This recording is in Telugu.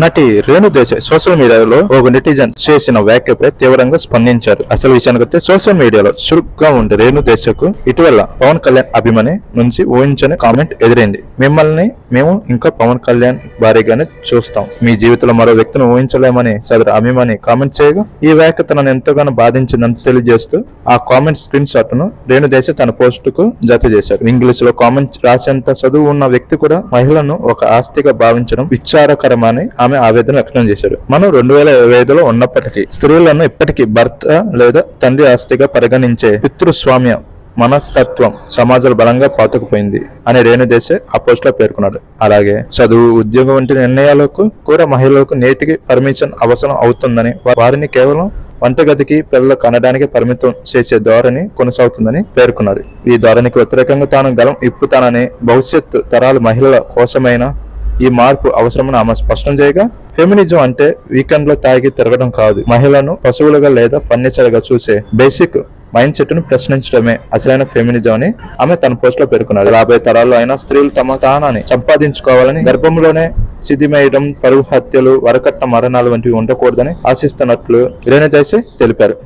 నటి రేణు దేశాయ్ సోషల్ మీడియాలో ఒక నెటిజన్ చేసిన వ్యాఖ్యపై తీవ్రంగా స్పందించారు. అసలు విషయానికొస్తే సోషల్ మీడియాలో చురుగ్గా ఉండే రేణు దేశాయ్కు ఇటీవల పవన్ కళ్యాణ్ అభిమాని నుంచి ఊహించని కామెంట్ ఎదురైంది. మిమ్మల్ని మేము ఇంకా పవన్ కళ్యాణ్ భారీగానే చూస్తాం, మీ జీవితంలో మరో వ్యక్తిని ఊహించలేమని సదరు అభిమాని కామెంట్ చేయగా ఈ వ్యాఖ్య తనను ఎంతగానో బాధించిందని తెలియజేస్తూ ఆ కామెంట్ స్క్రీన్ షాట్ ను రేణు దేశాయ్ తన పోస్ట్ కు జత చేశారు. ఇంగ్లీష్ లో కామెంట్ రాసేంత చదువు ఉన్న వ్యక్తి కూడా మహిళను ఒక ఆస్తిగా భావించడం విచారకరమని ఆమె ఆవేదన వ్యక్తం చేశారు. మనం 2025లో ఉన్నప్పటికీ స్త్రీలను ఇప్పటికీ భర్త లేదా తండ్రి ఆస్తిగా పరిగణించే పితృస్వామ్య మనస్తత్వం సమాజంలో బలంగా పాతుకుపోయింది అని రేణు దేశాయ్ ఆ పోస్ట్ లో పేర్కొన్నాడు. అలాగే చదువు, ఉద్యోగం వంటి నిర్ణయాలకు కూడా మహిళలకు నేటికి పర్మిషన్ అవసరం అవుతుందని, వారిని కేవలం వంటగదికి పిల్లలు కనడానికి పరిమితం చేసే ధోరణి కొనసాగుతుందని పేర్కొన్నాడు. ఈ ధోరణికి వ్యతిరేకంగా తాను గలం ఇప్పుతానని, భవిష్యత్తు తరాల మహిళల కోసమైన ఈ మార్పు అవసరమని ఆమె స్పష్టం చేయగా, ఫెమినిజం అంటే వీకెండ్ లో తాగి తిరగడం కాదు, మహిళలను పశువులుగా లేదా ఫర్నిచర్ గా చూసే బేసిక్ మైండ్ సెట్ ను ప్రశ్నించడమే అసలైన ఫెమినిజం అని ఆమె తన పోస్ట్ లో పేర్కొన్నారు. రాబోయే తరాల్లో అయినా స్త్రీలు తమ స్థానాన్ని సంపాదించుకోవాలని, గర్భంలోనే సిద్ధిమేయడం, పరువు హత్యలు, వరకట్న మరణాలు వంటివి ఉండకూడదని ఆశిస్తున్నట్లు రేణు దేశాయ్ తెలిపారు.